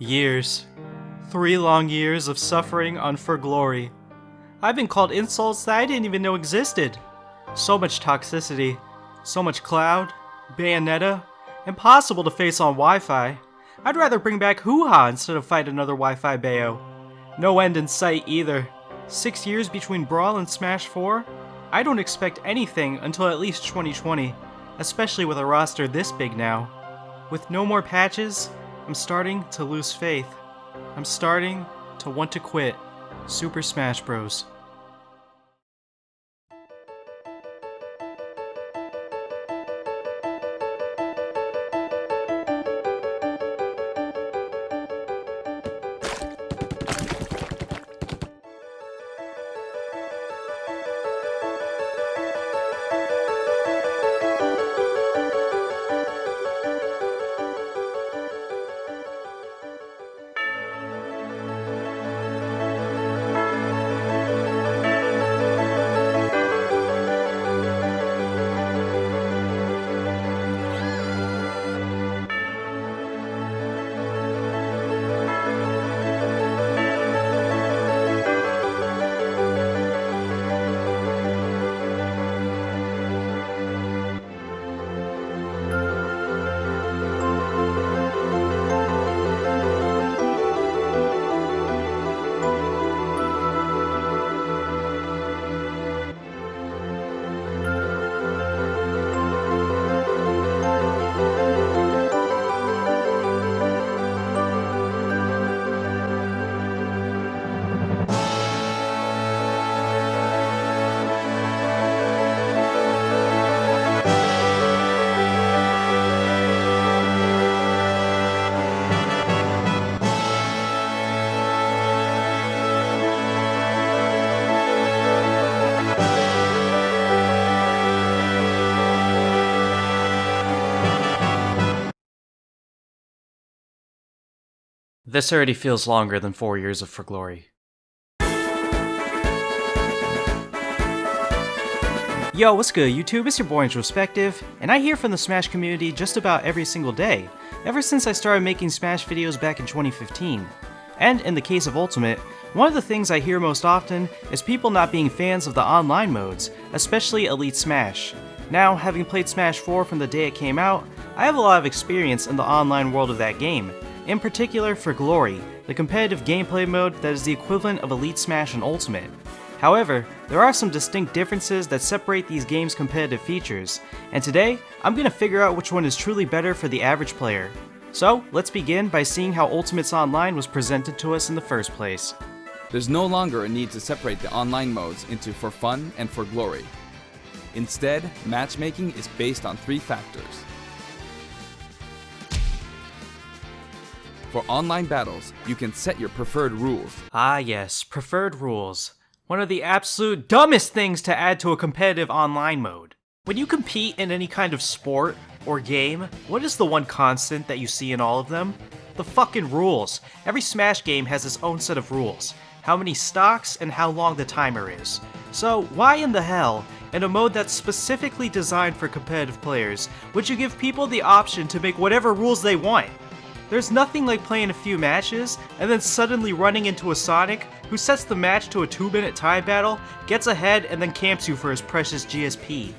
Years. 3 long years of suffering on For Glory. I've been called insults that I didn't even know existed. So much toxicity. So much cloud. Bayonetta. Impossible to face on Wi-Fi. I'd rather bring back hoo-ha instead of fight another Wi-Fi bayo. No end in sight either. 6 years between Brawl and Smash 4? I don't expect anything until at least 2020, especially with a roster this big now. With no more patches, I'm starting to lose faith. I'm starting to want to quit Super Smash Bros. This already feels longer than 4 years of For Glory. Yo, what's good YouTube? It's your boy IntroSpecktive, and I hear from the Smash community just about every single day, ever since I started making Smash videos back in 2015. And in the case of Ultimate, one of the things I hear most often is people not being fans of the online modes, especially Elite Smash. Now, having played Smash 4 from the day it came out, I have a lot of experience in the online world of that game. In particular For Glory, the competitive gameplay mode that is the equivalent of Elite Smash and Ultimate. However, there are some distinct differences that separate these games' competitive features, and today, I'm going to figure out which one is truly better for the average player. So, let's begin by seeing how Ultimate's Online was presented to us in the first place. There's no longer a need to separate the online modes into For Fun and For Glory. Instead, matchmaking is based on 3 factors. For online battles, you can set your preferred rules. Ah yes, preferred rules. One of the absolute dumbest things to add to a competitive online mode. When you compete in any kind of sport or game, what is the one constant that you see in all of them? The fucking rules. Every Smash game has its own set of rules. How many stocks and how long the timer is. So why in the hell, in a mode that's specifically designed for competitive players, would you give people the option to make whatever rules they want? There's nothing like playing a few matches, and then suddenly running into a Sonic, who sets the match to a 2-minute tie battle, gets ahead, and then camps you for his precious GSP.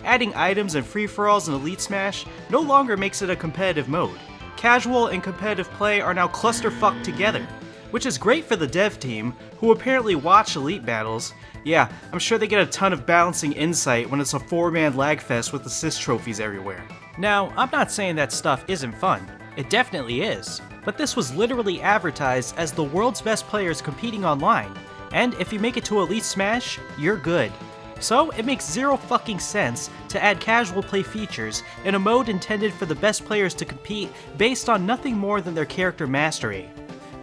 Adding items and free-for-alls in Elite Smash no longer makes it a competitive mode. Casual and competitive play are now clusterfucked together, which is great for the dev team, who apparently watch Elite battles. Yeah, I'm sure they get a ton of balancing insight when it's a 4-man lagfest with assist trophies everywhere. Now, I'm not saying that stuff isn't fun. It definitely is, but this was literally advertised as the world's best players competing online, and if you make it to Elite Smash, you're good. So it makes zero fucking sense to add casual play features in a mode intended for the best players to compete based on nothing more than their character mastery.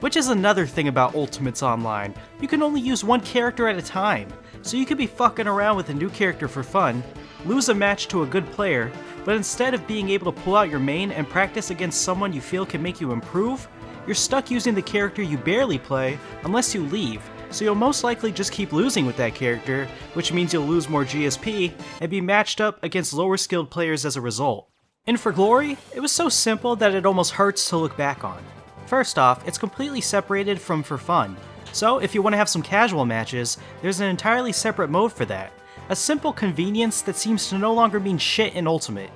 Which is another thing about Ultimates Online, you can only use one character at a time, so you could be fucking around with a new character for fun, lose a match to a good player, but instead of being able to pull out your main and practice against someone you feel can make you improve, you're stuck using the character you barely play unless you leave, so you'll most likely just keep losing with that character, which means you'll lose more GSP and be matched up against lower skilled players as a result. In For Glory, it was so simple that it almost hurts to look back on. First off, it's completely separated from for fun. So if you want to have some casual matches, there's an entirely separate mode for that. A simple convenience that seems to no longer mean shit in Ultimate.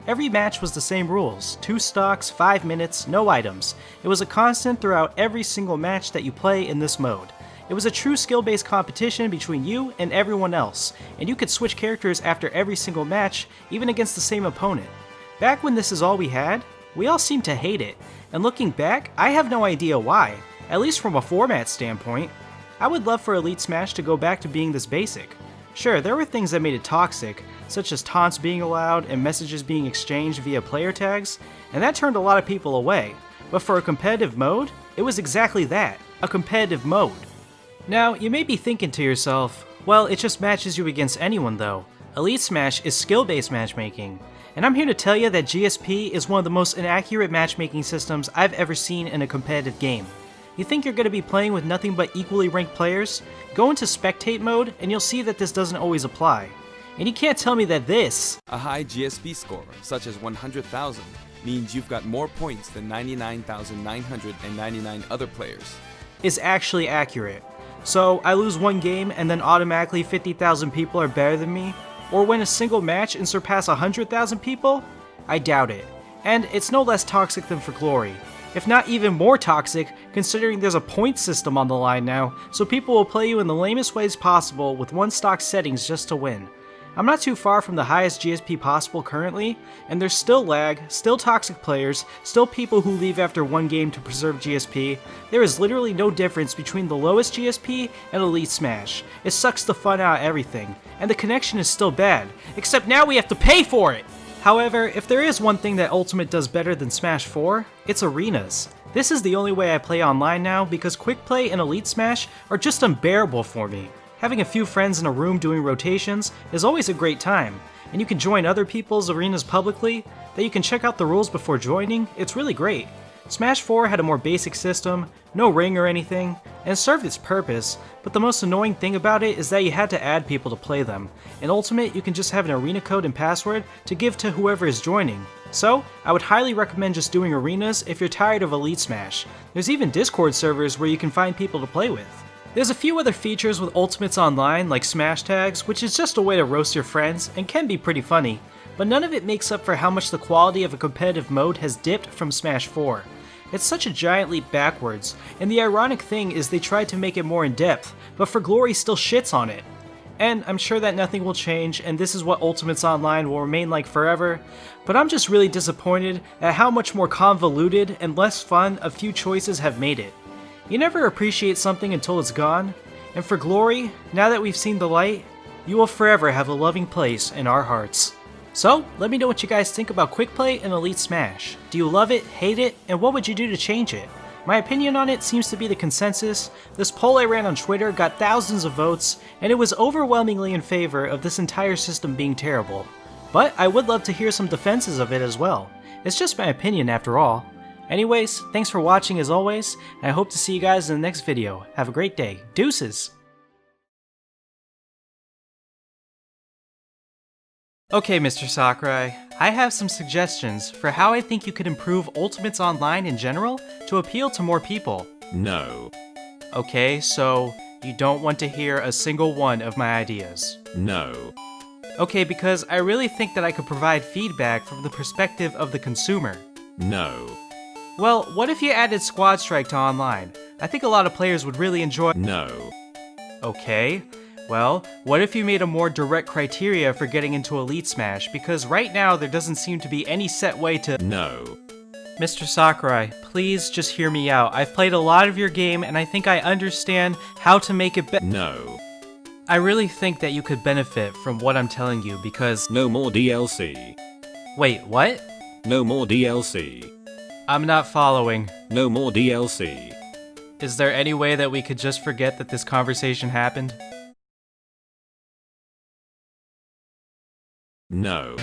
Every match was the same rules, 2 stocks, 5 minutes, no items. It was a constant throughout every single match that you play in this mode. It was a true skill-based competition between you and everyone else, and you could switch characters after every single match, even against the same opponent. Back when this is all we had, we all seemed to hate it, and looking back, I have no idea why, at least from a format standpoint. I would love for Elite Smash to go back to being this basic. Sure, there were things that made it toxic, such as taunts being allowed and messages being exchanged via player tags, and that turned a lot of people away. But for a competitive mode, it was exactly that, a competitive mode. Now, you may be thinking to yourself, well, it just matches you against anyone though. Elite Smash is skill-based matchmaking, and I'm here to tell you that GSP is one of the most inaccurate matchmaking systems I've ever seen in a competitive game. You think you're going to be playing with nothing but equally ranked players? Go into spectate mode and you'll see that this doesn't always apply. And you can't tell me that this, A high GSP score, such as 100,000, means you've got more points than 99,999 other players. is actually accurate. So I lose one game and then automatically 50,000 people are better than me? Or win a single match and surpass 100,000 people? I doubt it. And it's no less toxic than for Glory. If not even more toxic, considering there's a point system on the line now, so people will play you in the lamest ways possible with one stock settings just to win. I'm not too far from the highest GSP possible currently, and there's still lag, still toxic players, still people who leave after one game to preserve GSP. There is literally no difference between the lowest GSP and Elite Smash. It sucks the fun out of everything, and the connection is still bad, except now we have to pay for it! However, if there is one thing that Ultimate does better than Smash 4, it's arenas. This is the only way I play online now because Quick Play and Elite Smash are just unbearable for me. Having a few friends in a room doing rotations is always a great time, and you can join other people's arenas publicly, that you can check out the rules before joining. It's really great. Smash 4 had a more basic system, no ring or anything, and it served its purpose, but the most annoying thing about it is that you had to add people to play them. In Ultimate, you can just have an arena code and password to give to whoever is joining. So, I would highly recommend just doing arenas if you're tired of Elite Smash. There's even Discord servers where you can find people to play with. There's a few other features with Ultimates Online, like Smash Tags, which is just a way to roast your friends and can be pretty funny, but none of it makes up for how much the quality of a competitive mode has dipped from Smash 4. It's such a giant leap backwards, and the ironic thing is they tried to make it more in-depth, but For Glory still shits on it. And I'm sure that nothing will change, and this is what Ultimates Online will remain like forever, but I'm just really disappointed at how much more convoluted and less fun a few choices have made it. You never appreciate something until it's gone, and for Glory, now that we've seen the light, you will forever have a loving place in our hearts. So, let me know what you guys think about Quick Play and Elite Smash. Do you love it, hate it, and what would you do to change it? My opinion on it seems to be the consensus. This poll I ran on Twitter got thousands of votes, and it was overwhelmingly in favor of this entire system being terrible. But I would love to hear some defenses of it as well. It's just my opinion after all. Anyways, thanks for watching as always, and I hope to see you guys in the next video. Have a great day. Deuces! Okay, Mr. Sakurai, I have some suggestions for how I think you could improve Ultimates Online in general to appeal to more people. No. Okay, so you don't want to hear a single one of my ideas. No. Okay, because I really think that I could provide feedback from the perspective of the consumer. No. Well, what if you added Squad Strike to online? I think a lot of players would really enjoy— No. Okay. Well, what if you made a more direct criteria for getting into Elite Smash, because right now there doesn't seem to be any set way to— No. Mr. Sakurai, please just hear me out. I've played a lot of your game and I think I understand how to make it better. No. I really think that you could benefit from what I'm telling you because— No more DLC. Wait, what? No more DLC. I'm not following. No more DLC. Is there any way that we could just forget that this conversation happened? No.